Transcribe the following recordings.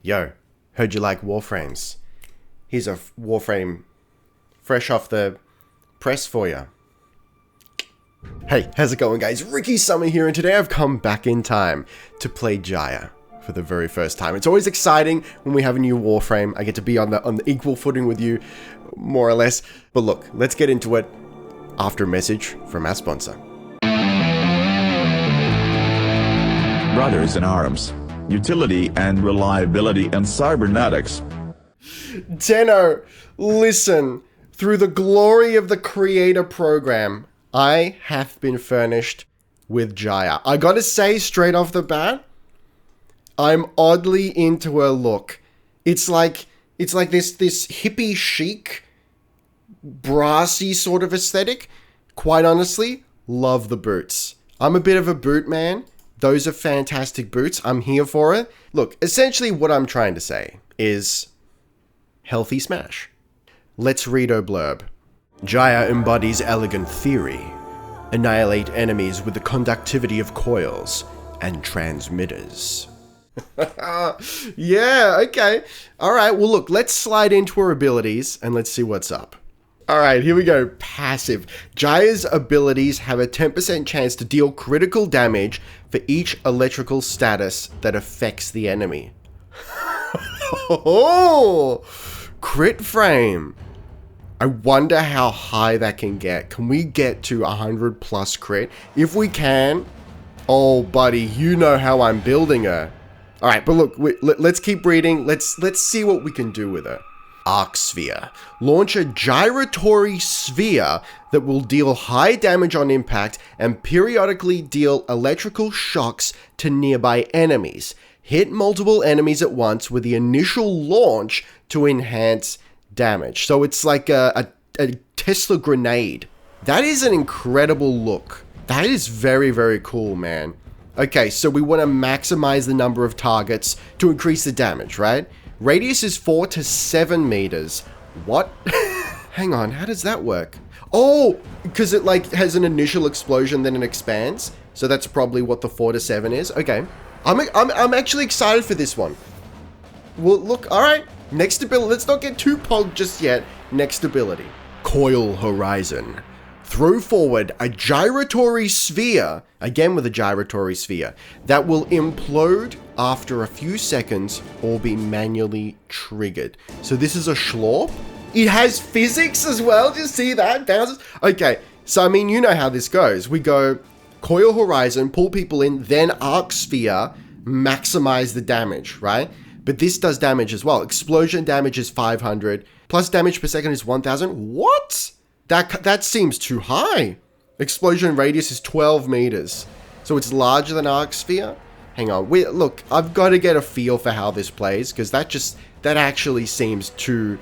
Yo, heard you like Warframes. Here's a Warframe fresh off the press for you. Hey, how's it going, guys? Ricky Summer here, and today I've come back in time to play Gyre for the very first time. It's always exciting when we have a new Warframe. I get to be on the equal footing with you, more or less. But look, let's get into it after a message from our sponsor. Brothers in Arms. Utility and reliability in cybernetics. Tenno, listen. Through the glory of the creator program, I have been furnished with Gyre. I gotta say straight off the bat, I'm oddly into her look. It's like this hippie chic, brassy sort of aesthetic. Quite honestly, love the boots. I'm a bit of a boot man. Those are fantastic boots. I'm here for it. Look, essentially what I'm trying to say is healthy smash. Let's read her blurb. Gyre embodies elegant theory. Annihilate enemies with the conductivity of coils and transmitters. Yeah, okay. Alright, well look, let's slide into her abilities and let's see what's up. Alright, here we go. Passive. Gyre's abilities have a 10% chance to deal critical damage for each electrical status that affects the enemy. Oh, crit frame. I wonder how high that can get. Can we get to 100 plus crit? If we can, oh buddy, you know how I'm building her. Alright, but look, let's keep reading. Let's see what we can do with her. Arc Sphere. Launch a gyratory sphere that will deal high damage on impact and periodically deal electrical shocks to nearby enemies. Hit multiple enemies at once with the initial launch to enhance damage. So it's like a Tesla grenade. That is an incredible look. That is very, very cool, man. Okay, so we want to maximize the number of targets to increase the damage, right? Radius is 4 to 7 meters. What? Hang on, how does that work? Oh, because it like has an initial explosion, then it expands. So that's probably what the 4 to 7 is. Okay, I'm actually excited for this one. Well, look, all right. Next ability. Let's not get too pogged just yet. Next ability. Coil Horizon. Throw forward a gyratory sphere, again with a gyratory sphere, that will implode after a few seconds or be manually triggered. So this is a schlorp. It has physics as well. Do you see that? Bounces. Okay, so I mean, you know how this goes. We go Coil Horizon, pull people in, then Arc Sphere, maximize the damage, right? But this does damage as well. Explosion damage is 500, plus damage per second is 1000. What? That seems too high. Explosion radius is 12 meters. So it's larger than Arc Sphere? Hang on. Look, I've got to get a feel for how this plays, because that actually seems too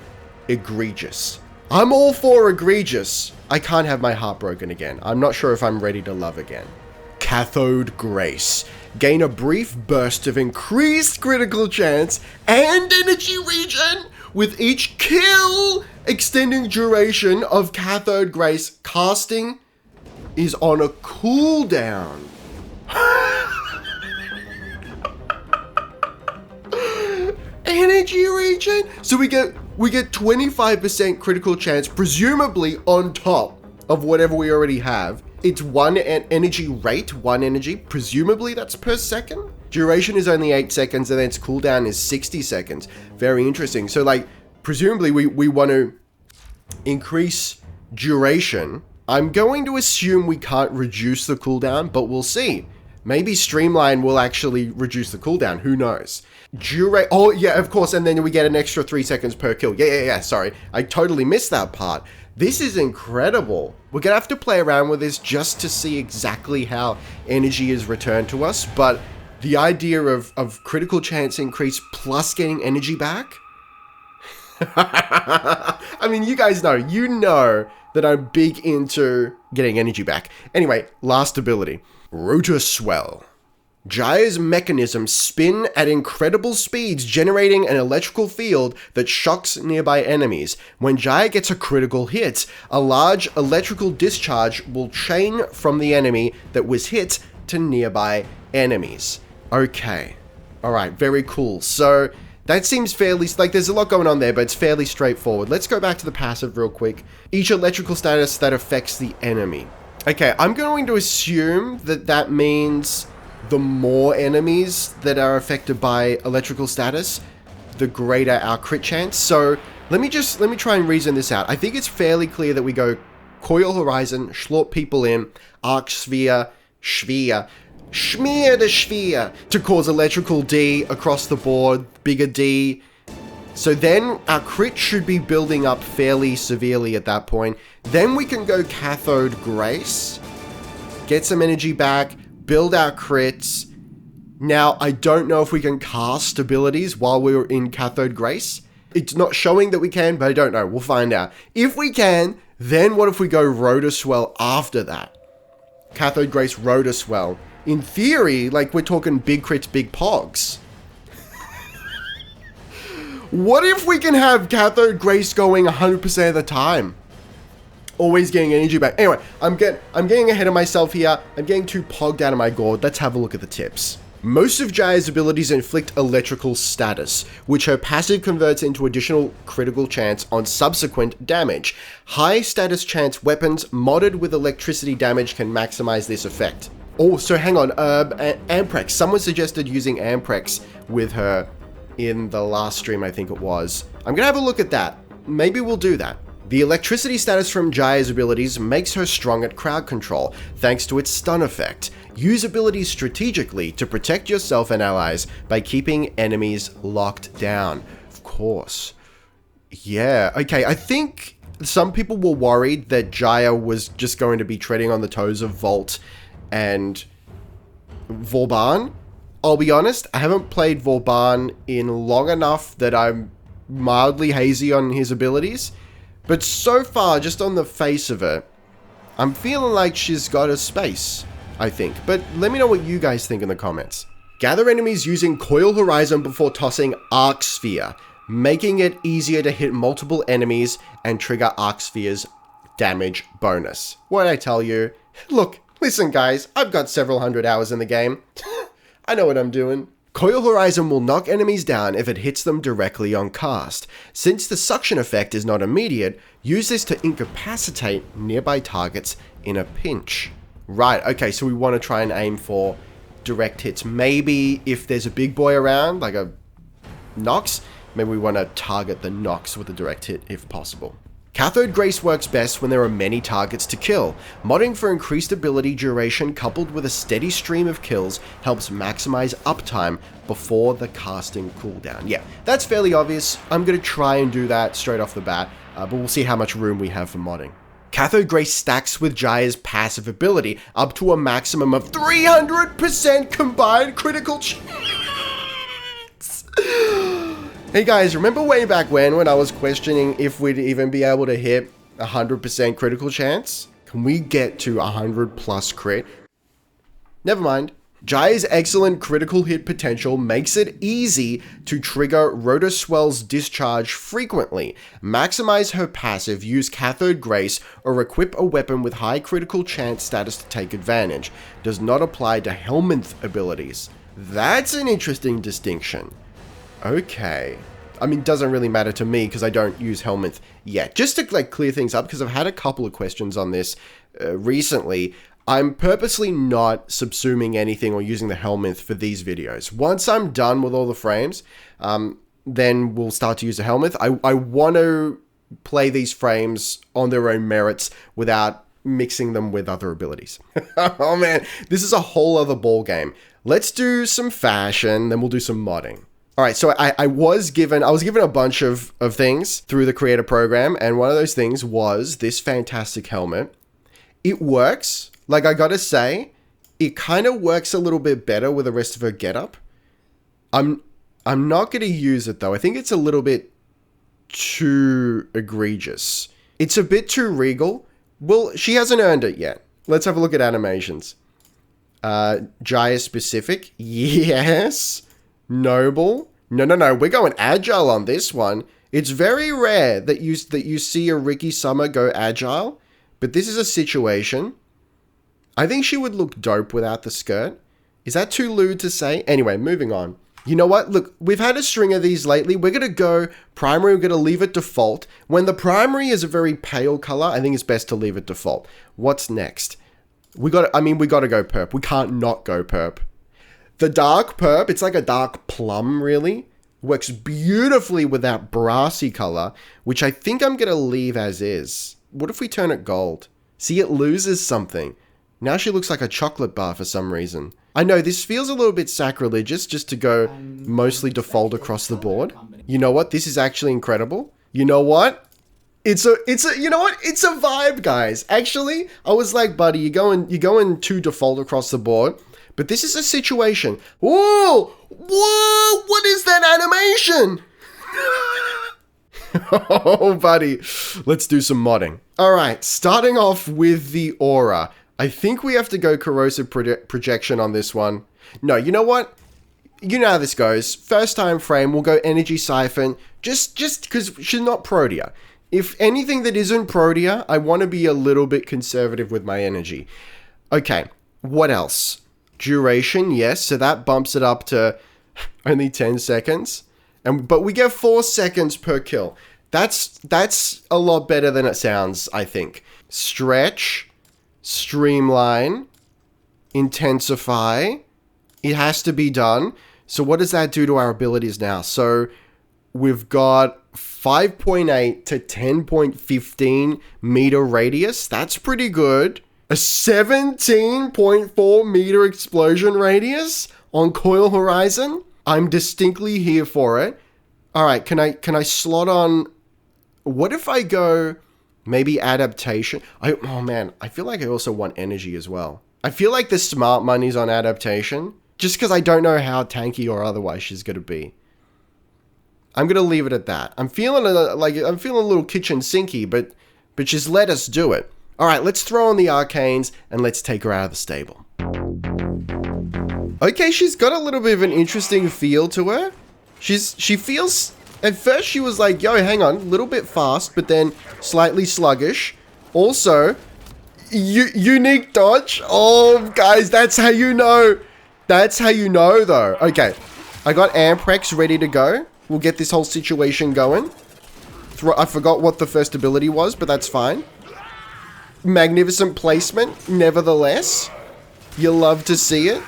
egregious. I'm all for egregious. I can't have my heart broken again. I'm not sure if I'm ready to love again. Cathode Grace. Gain a brief burst of increased critical chance and energy regen with each kill. Extending duration of Cathode Grace. Casting is on a cooldown. Energy regen. So we get 25% critical chance, presumably on top of whatever we already have. It's one energy rate, one energy. Presumably that's per second. Duration is only 8 seconds, and then its cooldown is 60 seconds. Very interesting. So like, presumably we want to increase duration. I'm going to assume we can't reduce the cooldown, but we'll see. Maybe Streamline will actually reduce the cooldown. Who knows? Oh, yeah, of course. And then we get an extra 3 seconds per kill. Yeah. Sorry. I totally missed that part. This is incredible. We're going to have to play around with this just to see exactly how energy is returned to us. But the idea of critical chance increase plus getting energy back. I mean, you guys know. You know that I'm big into getting energy back. Anyway, last ability. Rotor Swell. Gyre's mechanisms spin at incredible speeds, generating an electrical field that shocks nearby enemies. When Gyre gets a critical hit, a large electrical discharge will chain from the enemy that was hit to nearby enemies. Okay. Alright, very cool. So That seems fairly, like there's a lot going on there, but it's fairly straightforward. Let's go back to the passive real quick. Each electrical status that affects the enemy. Okay, I'm going to assume that that means the more enemies that are affected by electrical status, the greater our crit chance. So let me try and reason this out. I think it's fairly clear that we go Coil Horizon, slot people in, Arc Sphere, Schmear the Sphere to cause electrical D across the board, bigger D. So then our crit should be building up fairly severely at that point. Then we can go Cathode Grace, get some energy back, build our crits. Now, I don't know if we can cast abilities while we're in Cathode Grace. It's not showing that we can, but I don't know. We'll find out. If we can, then what if we go Rotoswell after that? Cathode Grace, Rotoswell. In theory, like we're talking big crits, big pogs. What if we can have Cathode Grace going 100% of the time? Always getting energy back. Anyway, I'm getting ahead of myself here. I'm getting too pogged out of my gourd. Let's have a look at the tips. Most of Gyre's abilities inflict electrical status, which her passive converts into additional critical chance on subsequent damage. High status chance weapons modded with electricity damage can maximize this effect. Oh, so hang on, Amprex. Someone suggested using Amprex with her in the last stream, I think it was. I'm gonna have a look at that. Maybe we'll do that. The electricity status from Gyre's abilities makes her strong at crowd control, thanks to its stun effect. Use abilities strategically to protect yourself and allies by keeping enemies locked down. Of course. Yeah, okay, I think some people were worried that Gyre was just going to be treading on the toes of Volt and Vauban. I'll be honest, I haven't played Vauban in long enough that I'm mildly hazy on his abilities. But so far, just on the face of it, I'm feeling like she's got a space, I think. But let me know what you guys think in the comments. Gather enemies using Coil Horizon before tossing Arc Sphere, making it easier to hit multiple enemies and trigger Arc Sphere's damage bonus. What'd I tell you? Look, listen guys, I've got several hundred hours in the game. I know what I'm doing. Coil Horizon will knock enemies down if it hits them directly on cast. Since the suction effect is not immediate, use this to incapacitate nearby targets in a pinch. Right, okay, so we want to try and aim for direct hits. Maybe if there's a big boy around, like a Nox, maybe we want to target the Nox with a direct hit if possible. Cathode Grace works best when there are many targets to kill. Modding for increased ability duration coupled with a steady stream of kills helps maximize uptime before the casting cooldown. Yeah, that's fairly obvious. I'm going to try and do that straight off the bat, but we'll see how much room we have for modding. Cathode Grace stacks with Gyre's passive ability up to a maximum of 300% combined critical chance. Hey guys, remember way back when I was questioning if we'd even be able to hit 100% critical chance? Can we get to 100 plus crit? Never mind. Gyre's excellent critical hit potential makes it easy to trigger Rotoswell's discharge frequently. Maximize her passive, use Cathode Grace, or equip a weapon with high critical chance status to take advantage. Does not apply to Helminth abilities. That's an interesting distinction. Okay. I mean, doesn't really matter to me because I don't use Helminth yet. Just to like clear things up, because I've had a couple of questions on this recently, I'm purposely not subsuming anything or using the Helminth for these videos. Once I'm done with all the frames, then we'll start to use the Helminth. I want to play these frames on their own merits without mixing them with other abilities. Oh man, this is a whole other ball game. Let's do some fashion, then we'll do some modding. All right, so I was given a bunch of things through the creator program, and one of those things was this fantastic helmet. It works. Like, I gotta say, it kind of works a little bit better with the rest of her getup. I'm not gonna use it though. I think it's a little bit too egregious. It's a bit too regal. Well, she hasn't earned it yet. Let's have a look at animations. Gyre specific, yes. Noble. No. We're going agile on this one. It's very rare that you see a Ricky Summer go agile, but this is a situation. I think she would look dope without the skirt. Is that too lewd to say? Anyway, moving on. You know what? Look, we've had a string of these lately. We're going to go primary. We're going to leave it default. When the primary is a very pale color, I think it's best to leave it default. What's next? We got to go perp. We can't not go perp. The dark perp, it's like a dark plum, really. Works beautifully with that brassy color, which I think I'm going to leave as is. What if we turn it gold? See, it loses something. Now she looks like a chocolate bar for some reason. I know this feels a little bit sacrilegious just to go mostly default across the board. You know what? This is actually incredible. You know what? You know what? It's a vibe, guys. Actually, I was like, buddy, you're going to default across the board. But this is a situation. Whoa! Whoa! What is that animation? Oh, buddy. Let's do some modding. All right, starting off with the aura. I think we have to go corrosive projection on this one. No, you know what? You know how this goes. First time frame, we'll go energy siphon. Just because she's not Protea. If anything that isn't Protea, I want to be a little bit conservative with my energy. Okay, what else? Duration, yes. So that bumps it up to only 10 seconds. But we get 4 seconds per kill. That's a lot better than it sounds, I think. Stretch. Streamline, intensify, it has to be done. So what does that do to our abilities now? So we've got 5.8 to 10.15 meter radius. That's pretty good. A 17.4 meter explosion radius on Coil Horizon. I'm distinctly here for it. All right, can I slot on? What if I go maybe adaptation? Oh man, I feel like I also want energy as well. I feel like the smart money's on adaptation, just because I don't know how tanky or otherwise she's gonna be. I'm gonna leave it at that. I'm feeling a little kitchen sinky, but just let us do it. All right, let's throw on the arcanes and let's take her out of the stable. Okay, she's got a little bit of an interesting feel to her. She feels. At first she was like, yo, hang on, a little bit fast, but then slightly sluggish. Also, unique dodge. Oh, guys, that's how you know. That's how you know, though. Okay, I got Amprex ready to go. We'll get this whole situation going. I forgot what the first ability was, but that's fine. Magnificent placement, nevertheless. You'll love to see it.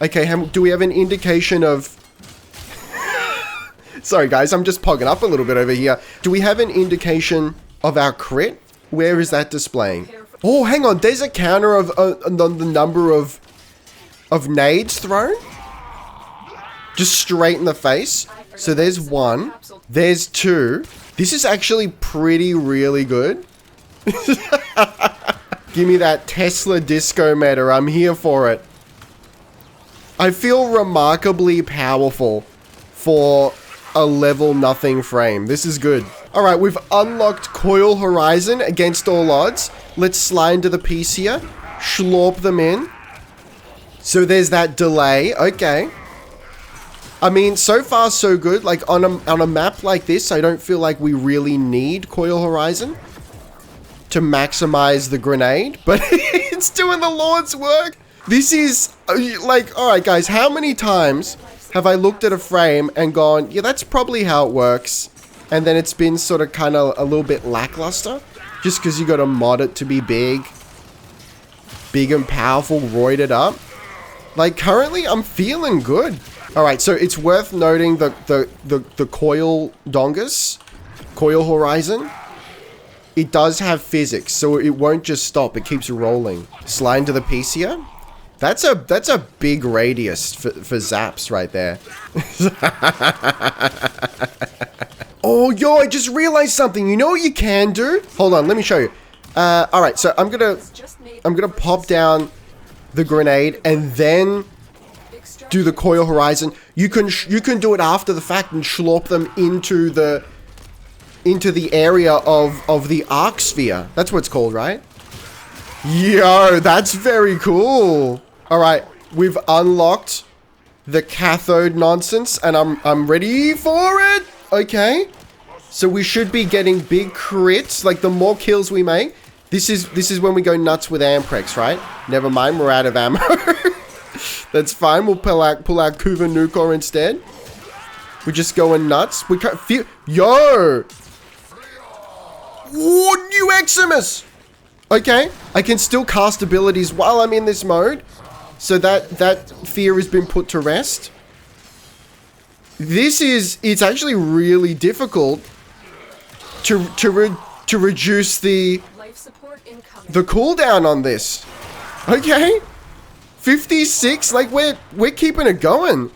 Okay, do we have an indication of... Sorry, guys, I'm just pogging up a little bit over here. Do we have an indication of our crit? Where is that displaying? Oh, hang on. There's a counter of the number of nades thrown. Just straight in the face. So there's 1. There's 2. This is actually really good. Give me that Tesla disco meter. I'm here for it. I feel remarkably powerful for a level nothing frame. This is good. All right, we've unlocked Coil Horizon against all odds. Let's slide into the piece here. Schlorp them in. So there's that delay. Okay. I mean, so far so good. Like on a map like this, I don't feel like we really need Coil Horizon to maximize the grenade, but it's doing the Lord's work. This is like, all right, guys, how many times have I looked at a frame and gone, yeah, that's probably how it works. And then it's been sort of kind of a little bit lackluster just because you got to mod it to be big and powerful, roided up. Like currently I'm feeling good. All right, so it's worth noting the coil dongus, Coil Horizon. It does have physics, so it won't just stop. It keeps rolling. Slide into the piece here. That's a big radius for zaps right there. Oh, yo, I just realized something. You know what you can do? Hold on, let me show you. All right, so I'm gonna pop down the grenade and then do the Coil Horizon. You can do it after the fact and schlorp them into the area of the arc sphere. That's what it's called, right? Yo, that's very cool. All right, we've unlocked the cathode nonsense, and I'm ready for it. Okay, so we should be getting big crits. Like the more kills we make, this is when we go nuts with Amprex, right? Never mind, we're out of ammo. That's fine. We'll pull out Kuva Nukor instead. We're just going nuts. We can't feel... Yo! Ooh, new Eximus! Okay, I can still cast abilities while I'm in this mode. So that fear has been put to rest. It's actually really difficult to reduce the cooldown on this. Okay. 56, like we're keeping it going.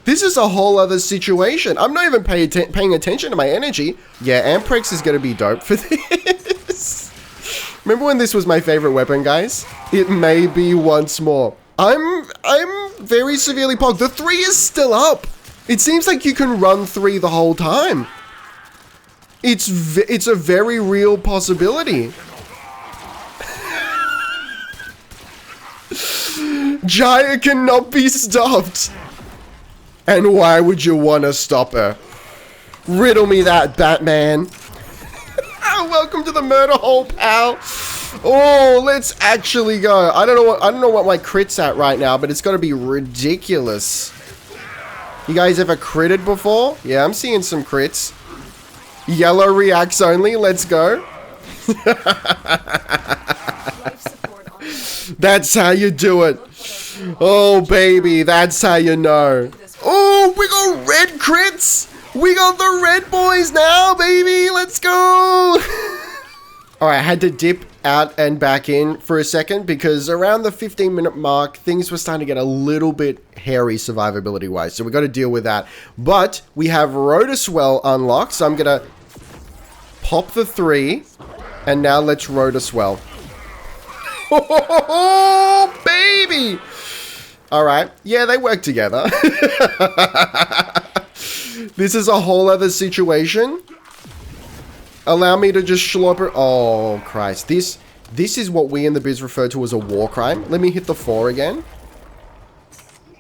This is a whole other situation. I'm not even paying attention to my energy. Yeah, Amprex is gonna be dope for this. Remember when this was my favorite weapon, guys? It may be once more. I'm very severely pogged. The 3 is still up. It seems like you can run 3 the whole time. It's a very real possibility. Gyre cannot be stopped. And why would you want to stop her? Riddle me that, Batman. Welcome to the murder hole, pal. Oh, let's actually go. I don't know what my crit's at right now, but it's got to be ridiculous. You guys ever critted before? Yeah, I'm seeing some crits. Yellow reacts only. Let's go. That's how you do it. Oh, baby. That's how you know. Oh, we got red crits. We got the red boys now, baby. Let's go. All right, I had to dip out and back in for a second because around the 15-minute mark, things were starting to get a little bit hairy survivability-wise. So we got to deal with that. But we have Rotoswell unlocked, so I'm going to pop the 3. And now let's Rotoswell. Oh, baby! All right. Yeah, they work together. This is a whole other situation. Allow me to just schlop it. Oh, Christ. This is what we in the biz refer to as a war crime. Let me hit the 4 again.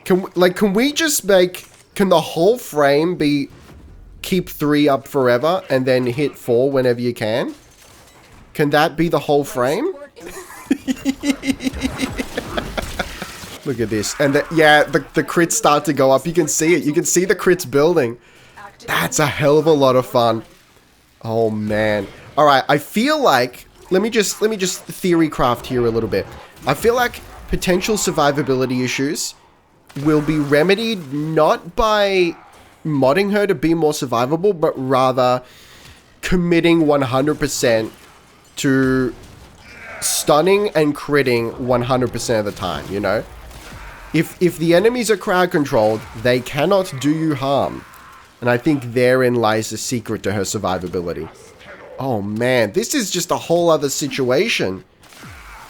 Can we just make... Can the whole frame be... Keep 3 up forever and then hit 4 whenever you can? Can that be the whole frame? Look at this. And the crits start to go up. You can see it. You can see the crits building. That's a hell of a lot of fun. Oh, man. All right. I feel like... Let me just theorycraft here a little bit. I feel like potential survivability issues will be remedied not by modding her to be more survivable, but rather committing 100% to stunning and critting 100% of the time, you know? If the enemies are crowd controlled, they cannot do you harm. And I think therein lies the secret to her survivability. Oh man, this is just a whole other situation.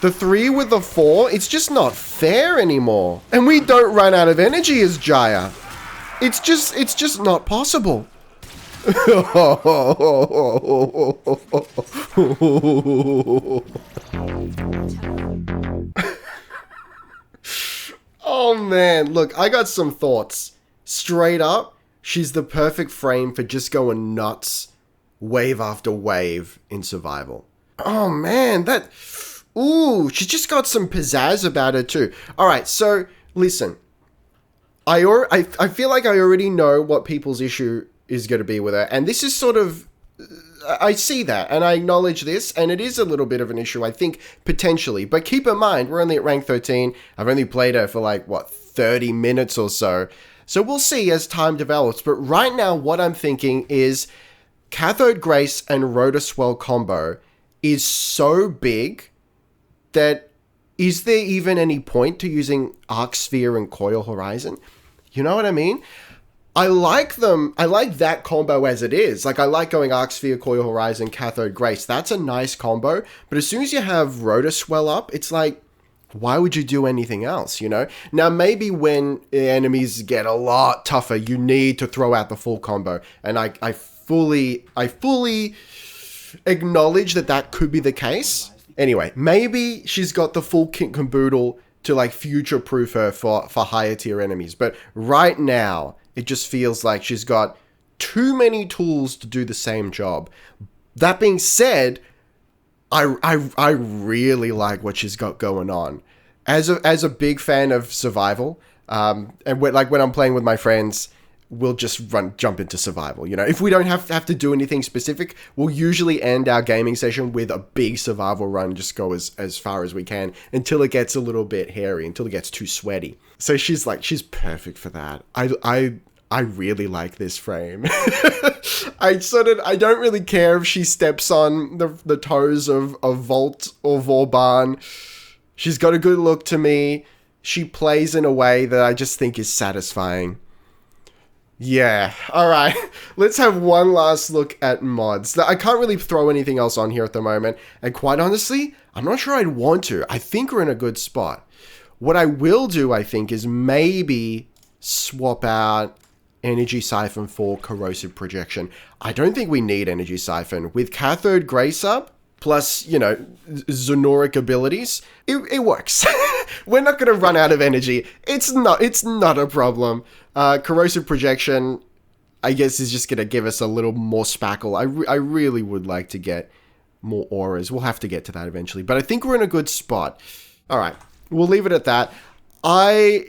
The 3 with the 4, it's just not fair anymore. And we don't run out of energy as Gyre. It's just not possible. Oh man, look, I got some thoughts. Straight up, she's the perfect frame for just going nuts wave after wave in survival. Oh man, ooh, she's just got some pizzazz about her too. Alright, so listen. I feel like I already know what people's issue is going to be with her. And this is sort of... I see that, and I acknowledge this, and it is a little bit of an issue, I think, potentially. But keep in mind, we're only at rank 13. I've only played her for, 30 minutes or so. So we'll see as time develops. But right now, what I'm thinking is Cathode Grace and Rotoswell combo is so big that is there even any point to using Arc Sphere and Coil Horizon? You know what I mean? I like them. I like that combo as it is. I like going Arc Sphere, Coil Horizon, Cathode Grace. That's a nice combo. But as soon as you have Rotoswell up, it's like, why would you do anything else, you know? Now, maybe when enemies get a lot tougher, you need to throw out the full combo. And I fully acknowledge that could be the case. Anyway, maybe she's got the full kit and caboodle to future-proof her for higher tier enemies. But right now, it just feels like she's got too many tools to do the same job. That being said, I really like what she's got going on. As a big fan of survival, And when I'm playing with my friends, we'll just jump into survival. You know, if we don't have to do anything specific, we'll usually end our gaming session with a big survival run, just go as far as we can until it gets a little bit hairy, until it gets too sweaty. So she's perfect for that. I really like this frame. I don't really care if she steps on the toes of Volt or Vauban. She's got a good look to me. She plays in a way that I just think is satisfying. Yeah, alright. Let's have one last look at mods. I can't really throw anything else on here at the moment. And quite honestly, I'm not sure I'd want to. I think we're in a good spot. What I will do, I think, is maybe swap out Energy Siphon for Corrosive Projection. I don't think we need Energy Siphon. With Cathode Grace up, plus, you know, Zonoric abilities, it works. We're not going to run out of energy. It's not a problem. Corrosive Projection, I guess, is just going to give us a little more spackle. I really would like to get more auras. We'll have to get to that eventually. But I think we're in a good spot. All right, we'll leave it at that. I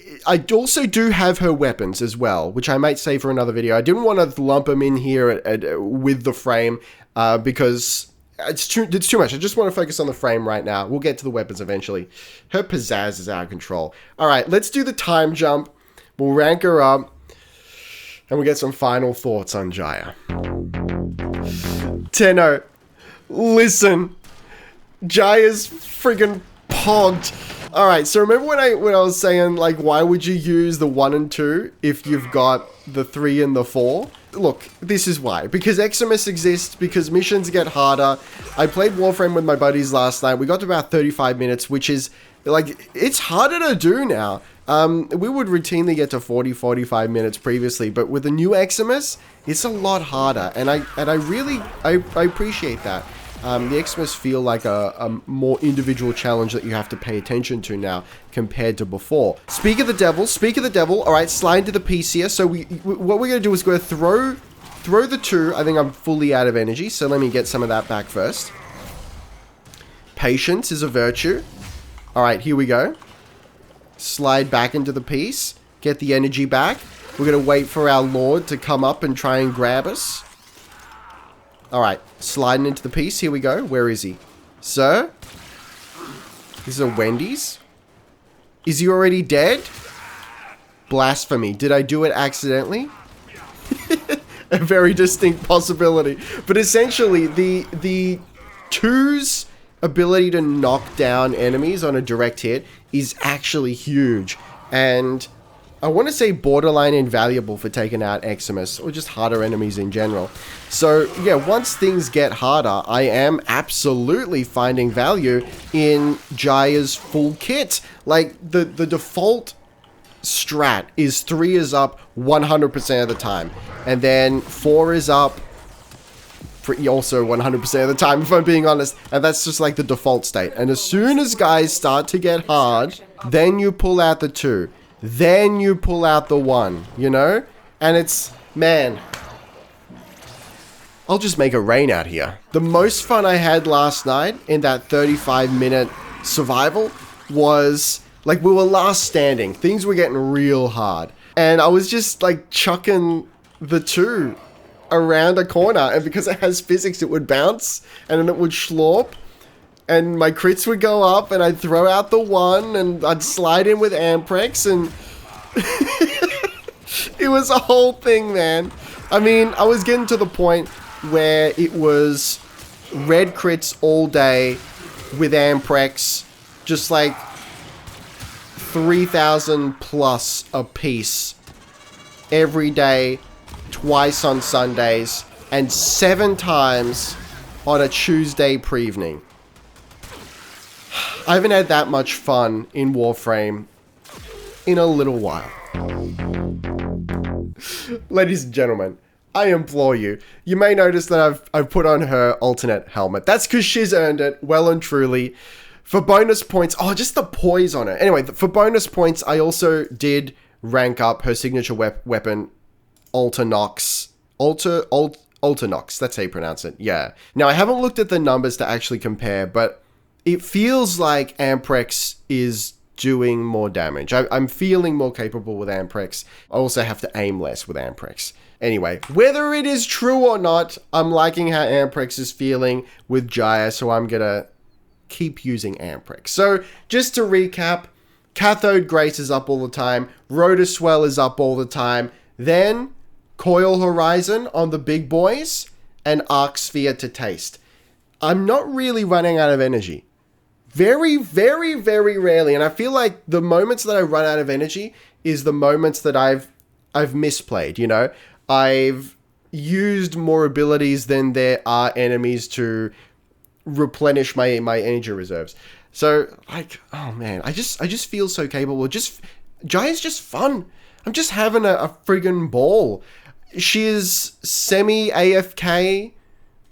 also do have her weapons as well, which I might save for another video. I didn't want to lump them in here with the frame because it's too much. I just want to focus on the frame right now. We'll get to the weapons eventually. Her pizzazz is out of control. All right, let's do the time jump. We'll rank her up, and we'll get some final thoughts on Gyre. Tenno, listen. Gyre's friggin' pogged. Alright, so remember when I was saying, like, why would you use the 1 and 2 if you've got the 3 and the 4? Look, this is why. Because Eximus exists, because missions get harder. I played Warframe with my buddies last night. We got to about 35 minutes, which is, like, it's harder to do now. We would routinely get to 40, 45 minutes previously, but with the new Eximus, it's a lot harder. And I really appreciate that. The Eximus feel like a more individual challenge that you have to pay attention to now compared to before. Speak of the devil. All right, slide into the piece here. So what we're going to do is go throw the 2. I think I'm fully out of energy, so let me get some of that back first. Patience is a virtue. All right, here we go. Slide back into the piece. Get the energy back. We're going to wait for our Lord to come up and try and grab us. Alright, sliding into the piece. Here we go. Where is he? Sir? This is a Wendy's? Is he already dead? Blasphemy. Did I do it accidentally? A very distinct possibility. But essentially, the 2's ability to knock down enemies on a direct hit is actually huge. And I want to say borderline invaluable for taking out Eximus, or just harder enemies in general. So, yeah, once things get harder, I am absolutely finding value in Gyre's full kit. Like, the default strat is 3 is up 100% of the time. And then 4 is up also 100% of the time, if I'm being honest. And that's just like the default state. And as soon as guys start to get hard, then you pull out the 2. Then you pull out the 1, you know? And it's, man, I'll just make it rain out here. The most fun I had last night in that 35-minute survival was, like, we were last standing. Things were getting real hard. And I was just, like, chucking the 2 around a corner. And because it has physics, it would bounce and then it would slurp. And my crits would go up, and I'd throw out the 1, and I'd slide in with Amprex, and it was a whole thing, man. I mean, I was getting to the point where it was red crits all day with Amprex, just like 3,000 plus a piece every day, twice on Sundays, and 7 times on a Tuesday pre-evening. I haven't had that much fun in Warframe in a little while. Ladies and gentlemen, I implore you. You may notice that I've put on her alternate helmet. That's because she's earned it well and truly. For bonus points, oh, just the poise on it. Anyway, for bonus points, I also did rank up her signature weapon, Alternox. Alternox, that's how you pronounce it. Yeah. Now, I haven't looked at the numbers to actually compare, but it feels like Amprex is doing more damage. I'm feeling more capable with Amprex. I also have to aim less with Amprex. Anyway, whether it is true or not, I'm liking how Amprex is feeling with Gyre, so I'm gonna keep using Amprex. So, just to recap, Cathode Grace is up all the time, Rotoswell is up all the time, then Coil Horizon on the big boys, and Arc Sphere to taste. I'm not really running out of energy. Very, very, very rarely, and I feel like the moments that I run out of energy is the moments that I've misplayed, you know? I've used more abilities than there are enemies to replenish my energy reserves. So, like, oh man, I just feel so capable. Gyre's just fun. I'm just having a friggin' ball. She's semi-AFK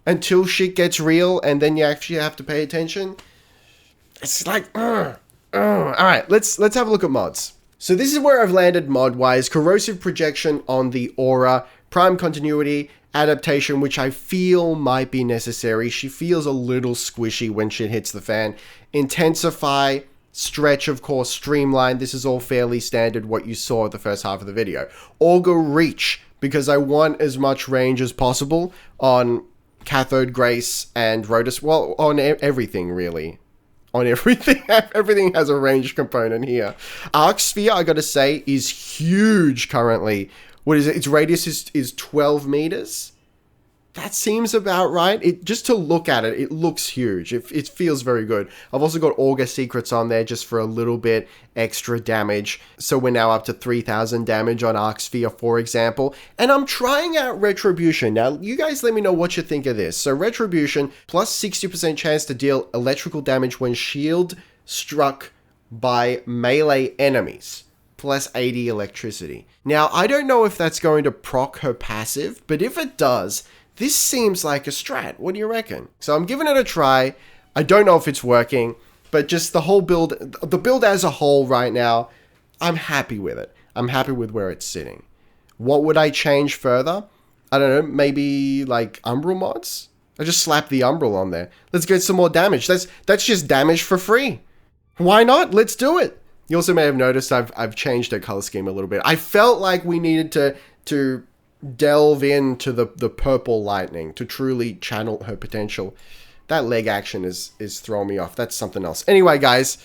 until shit gets real, and then you actually have to pay attention. It's like, Alright, let's have a look at mods. So this is where I've landed mod-wise. Corrosive Projection on the Aura, Prime Continuity, Adaptation, which I feel might be necessary. She feels a little squishy when shit hits the fan. Intensify, Stretch, of course, Streamline. This is all fairly standard, what you saw at the first half of the video. Augur Reach, because I want as much range as possible on Cathode Grace and Rotus. Well, on everything, really. On everything. Everything has a range component here. Arc Sphere, I gotta say, is huge currently. What is it? Its radius is 12 meters. That seems about right. Just to look at it, it looks huge. It feels very good. I've also got Augur Secrets on there just for a little bit extra damage. So we're now up to 3,000 damage on Arc Sphere, for example. And I'm trying out Retribution. Now, you guys let me know what you think of this. So Retribution, plus 60% chance to deal electrical damage when shield struck by melee enemies. Plus 80 electricity. Now, I don't know if that's going to proc her passive, but if it does, this seems like a strat. What do you reckon? So I'm giving it a try. I don't know if it's working, but just the whole build, the build as a whole right now, I'm happy with it. I'm happy with where it's sitting. What would I change further? I don't know, maybe like Umbral mods? I just slap the Umbral on there. Let's get some more damage. That's just damage for free. Why not? Let's do it. You also may have noticed I've changed her color scheme a little bit. I felt like we needed to delve into the purple lightning to truly channel her potential. That leg action is throwing me off. That's something else. Anyway, guys.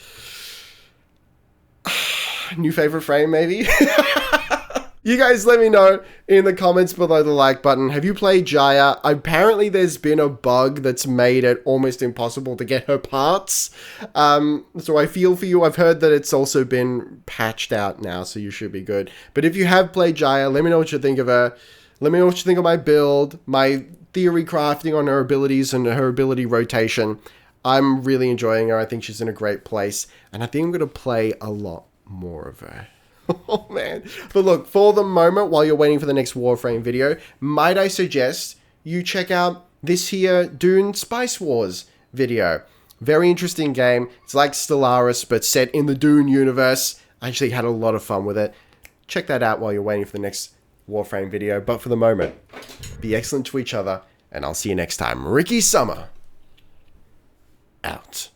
New favorite frame, maybe? You guys let me know in the comments below the like button. Have you played Gyre? Apparently there's been a bug that's made it almost impossible to get her parts. So I feel for you. I've heard that it's also been patched out now, so you should be good. But if you have played Gyre, let me know what you think of her. Let me know what you think of my build, my theory crafting on her abilities and her ability rotation. I'm really enjoying her. I think she's in a great place. And I think I'm going to play a lot more of her. Oh man. But look, for the moment, while you're waiting for the next Warframe video, might I suggest you check out this here Dune Spice Wars video. Very interesting game. It's like Stellaris, but set in the Dune universe. I actually had a lot of fun with it. Check that out while you're waiting for the next Warframe video. But for the moment, be excellent to each other, and I'll see you next time. Ricky Summer, out.